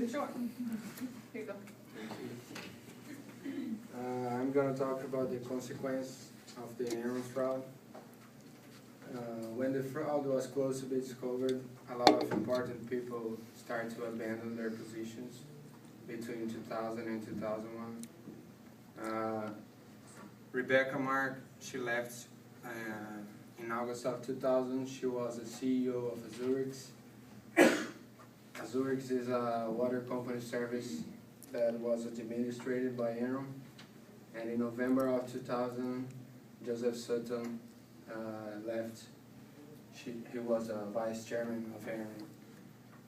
Sure. Here you go. I'm going to talk about the consequence of the Enron fraud. When the fraud was close to be discovered, a lot of important people started to abandon their positions between 2000 and 2001. Rebecca Mark, she left in August of 2000. She was the CEO of Azurix. Azurix is a water company service that was administered by Enron. And in November of 2000, Joseph Sutton left. He was a vice chairman of Enron.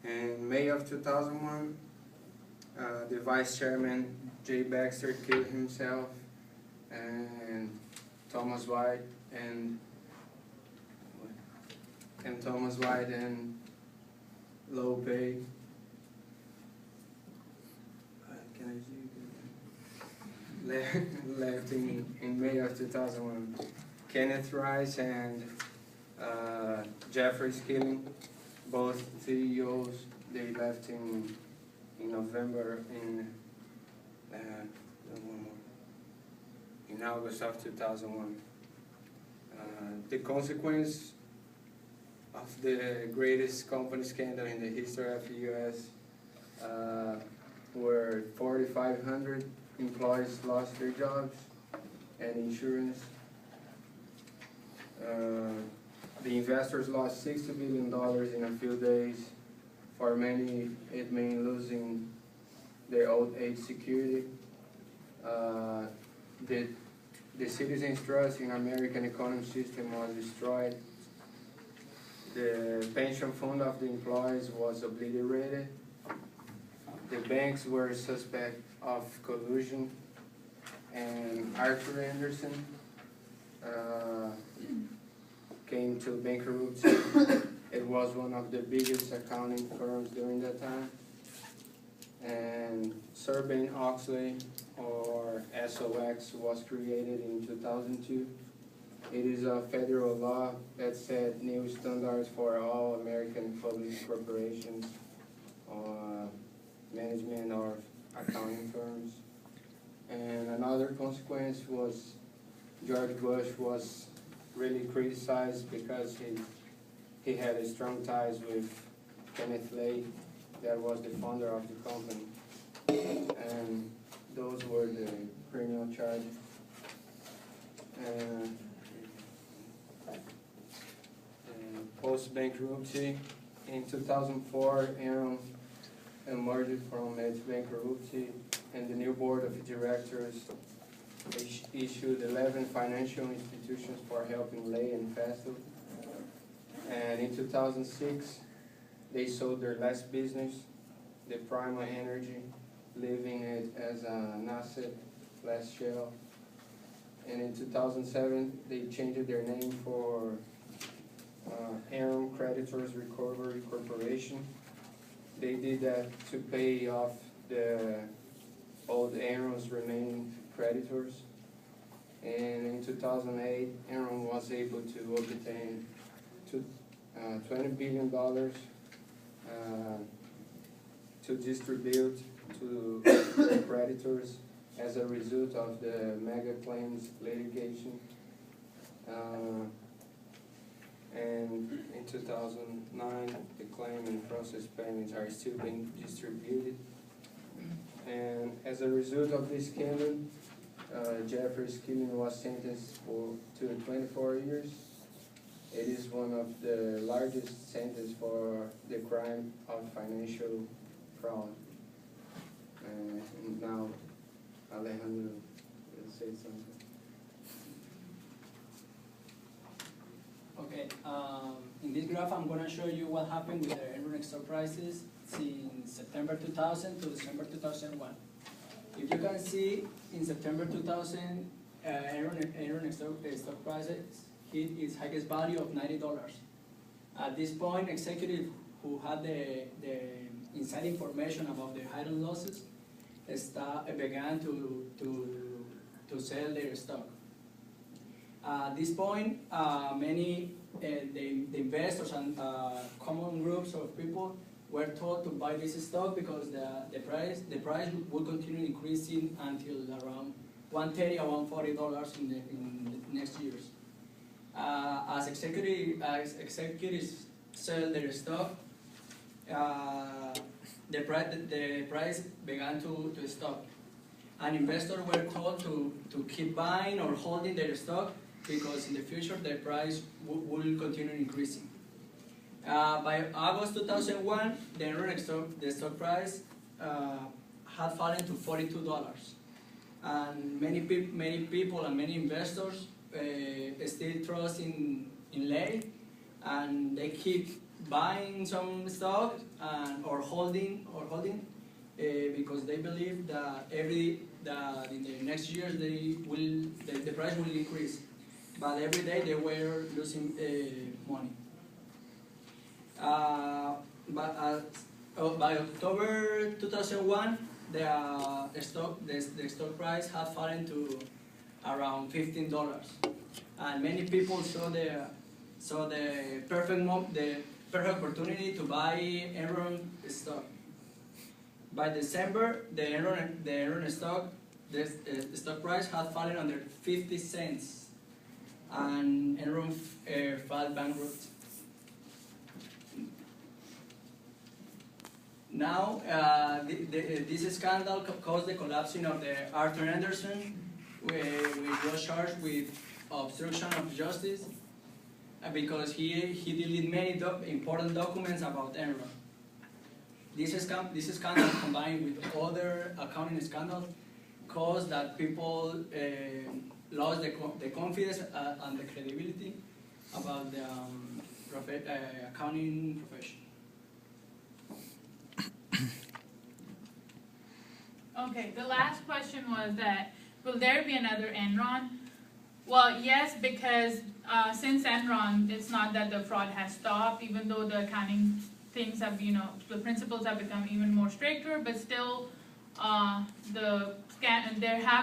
In May of 2001, the vice chairman, Jay Baxter, killed himself, and Thomas White and Low Pay. Left in May of 2001. Kenneth Rice and Jeffrey Skilling, both CEOs, they left in November in August of 2001. The consequence of the greatest company scandal in the history of the U.S. Where 4,500 employees lost their jobs and insurance. The investors lost $60 billion in a few days. For many, it meant losing their old age security. The citizens' trust in American economic system was destroyed. The pension fund of the employees was obliterated. The banks were suspect of collusion, and Arthur Andersen came to bankruptcy. It was one of the biggest accounting firms during that time. And Sarbanes-Oxley, or SOX, was created in 2002. It is a federal law that set new standards for all American public corporations, management or accounting firms. And another consequence was George Bush was really criticized because he had strong ties with Kenneth Lay, that was the founder of the company. And those were the criminal charges. Post-bankruptcy, in 2004, Enron emerged from its bankruptcy, and the new board of directors issued 11 financial institutions for helping Lay and Fastow. And in 2006, they sold their last business, the Prima Energy, leaving it as an asset last shell. And in 2007, they changed their name for Enron Creditors Recovery Corporation. They did that to pay off the old Enron's remaining creditors. And in 2008, Enron was able to obtain $20 billion to distribute to their creditors as a result of the mega claims litigation. And in 2009, the claim and process payments are still being distributed. And as a result of this scandal, Jeffrey Skilling was sentenced to 24 years. It is one of the largest sentences for the crime of financial fraud. And now, Alejandro will say something. Okay, in this graph I'm going to show you what happened with the Enron stock prices since September 2000 to December 2001. If you can see, in September 2000, Enron stock prices hit its highest value of $90. At this point, executives who had the inside information about the hidden losses began to sell their stock. At this point, many the investors and common groups of people were told to buy this stock because the price will continue increasing until around $130 or $140 in the next years. As executives sell their stock, the price began to stop. And investors were told to keep buying or holding their stock because in the future the price will continue increasing. By August 2001, the stock price had fallen to $42. And many people and many investors still trust in Lei, and they keep buying some stock or holding because they believe that in the next years the price will increase, but every day they were losing money. By October 2001, the stock price had fallen to around $15, and many people saw the perfect opportunity to buy Enron stock. By December, the Enron stock, the stock price had fallen under 50 cents, and Enron filed bankrupt. Now, this scandal caused the collapsing of the Arthur Andersen, which was charged with obstruction of justice because he deleted many important documents about Enron. This scandal combined with other accounting scandals caused that people lost the confidence and the credibility about the accounting profession. Okay, the last question was that, will there be another Enron? Well, yes, because since Enron, it's not that the fraud has stopped, even though the accounting things have, the principles have become even more stricter, but still there have